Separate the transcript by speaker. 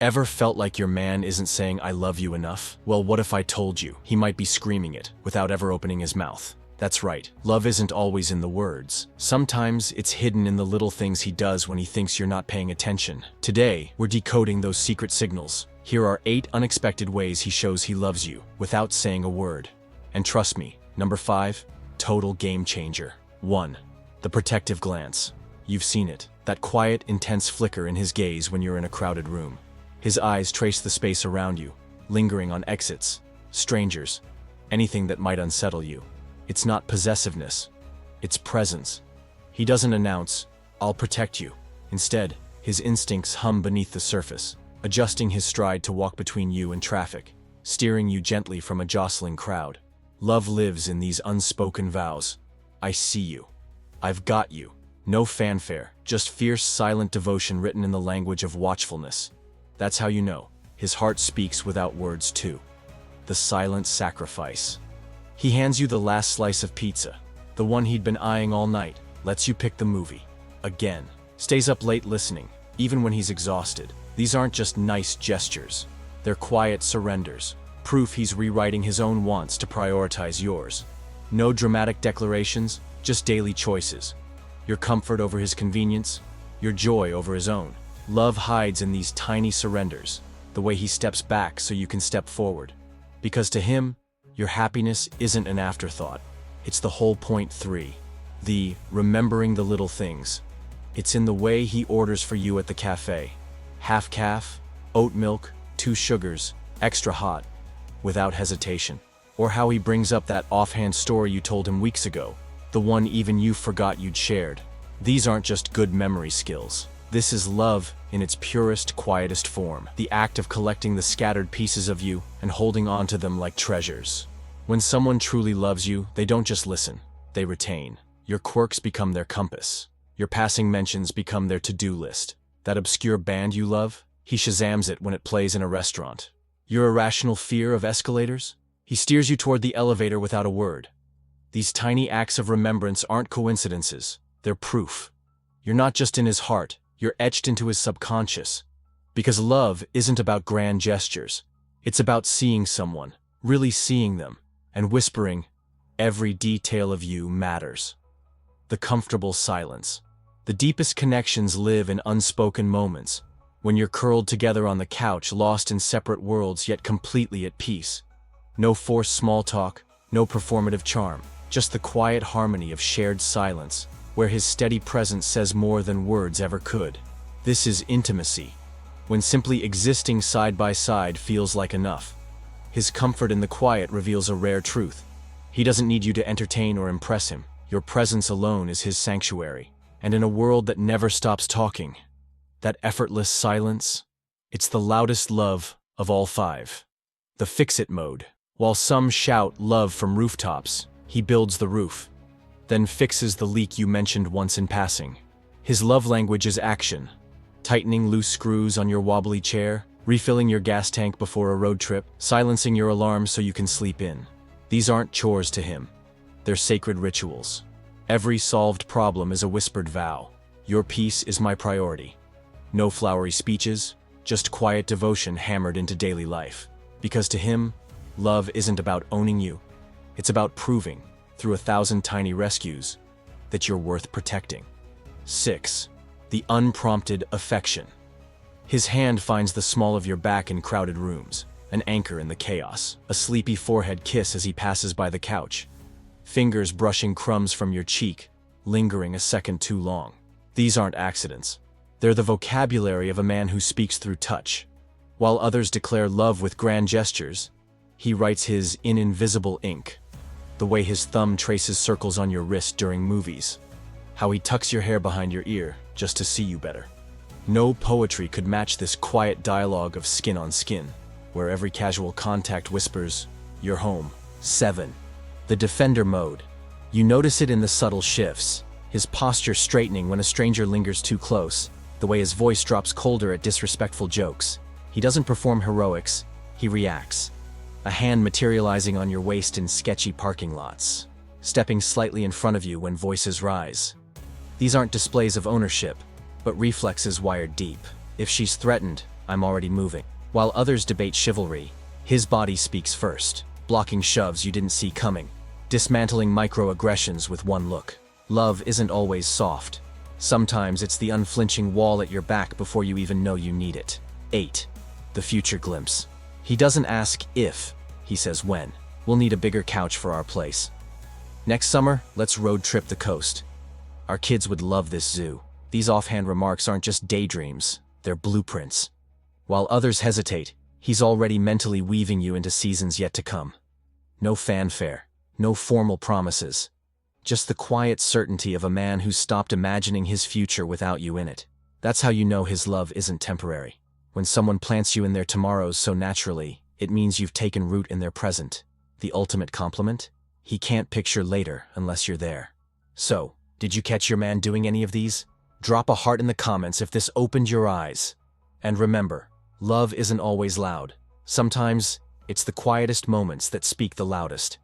Speaker 1: Ever felt like your man isn't saying I love you enough? Well, what if I told you? He might be screaming it without ever opening his mouth. That's right, love isn't always in the words. Sometimes it's hidden in the little things he does when he thinks you're not paying attention. Today, we're decoding those secret signals. Here are 8 unexpected ways he shows he loves you without saying a word. And trust me, number 5, total game changer. 1. The protective glance. You've seen it, that quiet, intense flicker in his gaze when you're in a crowded room. His eyes trace the space around you, lingering on exits, strangers, anything that might unsettle you. It's not possessiveness, it's presence. He doesn't announce, "I'll protect you." Instead, his instincts hum beneath the surface, adjusting his stride to walk between you and traffic, steering you gently from a jostling crowd. Love lives in these unspoken vows. I see you. I've got you. No fanfare, just fierce, silent devotion written in the language of watchfulness. That's how you know. His heart speaks without words too. The silent sacrifice. He hands you the last slice of pizza, the one he'd been eyeing all night, lets you pick the movie. Again. Stays up late listening, even when he's exhausted. These aren't just nice gestures. They're quiet surrenders, proof he's rewriting his own wants to prioritize yours. No dramatic declarations, just daily choices. Your comfort over his convenience, your joy over his own. Love hides in these tiny surrenders, the way he steps back so you can step forward. Because to him, your happiness isn't an afterthought. It's the whole point. 3. The remembering the little things. It's in the way he orders for you at the cafe. Half calf, oat milk, 2 sugars, extra hot, without hesitation. Or how he brings up that offhand story you told him weeks ago, the one even you forgot you'd shared. These aren't just good memory skills. This is love in its purest, quietest form. The act of collecting the scattered pieces of you and holding on to them like treasures. When someone truly loves you, they don't just listen, they retain. Your quirks become their compass. Your passing mentions become their to-do list. That obscure band you love, he Shazams it when it plays in a restaurant. Your irrational fear of escalators, he steers you toward the elevator without a word. These tiny acts of remembrance aren't coincidences, they're proof. You're not just in his heart, you're etched into his subconscious. Because love isn't about grand gestures. It's about seeing someone, really seeing them, and whispering, every detail of you matters. The comfortable silence. The deepest connections live in unspoken moments, when you're curled together on the couch, lost in separate worlds yet completely at peace. No forced small talk, no performative charm, just the quiet harmony of shared silence, where his steady presence says more than words ever could. This is intimacy, when simply existing side by side feels like enough. His comfort in the quiet reveals a rare truth. He doesn't need you to entertain or impress him. Your presence alone is his sanctuary. And in a world that never stops talking, that effortless silence, it's the loudest love of all 5. The fix-it mode. While some shout love from rooftops, he builds the roof, then fixes the leak you mentioned once in passing. His love language is action. Tightening loose screws on your wobbly chair, refilling your gas tank before a road trip, silencing your alarm so you can sleep in. These aren't chores to him. They're sacred rituals. Every solved problem is a whispered vow. Your peace is my priority. No flowery speeches, just quiet devotion hammered into daily life. Because to him, love isn't about owning you. It's about proving, through 1,000 tiny rescues, that you're worth protecting. 6. The unprompted affection. His hand finds the small of your back in crowded rooms, an anchor in the chaos, a sleepy forehead kiss as he passes by the couch, fingers brushing crumbs from your cheek, lingering a second too long. These aren't accidents. They're the vocabulary of a man who speaks through touch. While others declare love with grand gestures, he writes his in invisible ink. The way his thumb traces circles on your wrist during movies. How he tucks your hair behind your ear just to see you better. No poetry could match this quiet dialogue of skin on skin, where every casual contact whispers, "You're home." 7. The defender mode. You notice it in the subtle shifts, his posture straightening when a stranger lingers too close, the way his voice drops colder at disrespectful jokes. He doesn't perform heroics, he reacts. A hand materializing on your waist in sketchy parking lots, stepping slightly in front of you when voices rise. These aren't displays of ownership, but reflexes wired deep. If she's threatened, I'm already moving. While others debate chivalry, his body speaks first, blocking shoves you didn't see coming, dismantling microaggressions with one look. Love isn't always soft. Sometimes it's the unflinching wall at your back before you even know you need it. 8. The future glimpse. He doesn't ask if, he says when. We'll need a bigger couch for our place. Next summer, let's road trip the coast. Our kids would love this zoo. These offhand remarks aren't just daydreams, they're blueprints. While others hesitate, he's already mentally weaving you into seasons yet to come. No fanfare, no formal promises. Just the quiet certainty of a man who's stopped imagining his future without you in it. That's how you know his love isn't temporary. When someone plants you in their tomorrows so naturally, it means you've taken root in their present. The ultimate compliment? He can't picture later unless you're there. So, did you catch your man doing any of these? Drop a heart in the comments if this opened your eyes. And remember, love isn't always loud. Sometimes, it's the quietest moments that speak the loudest.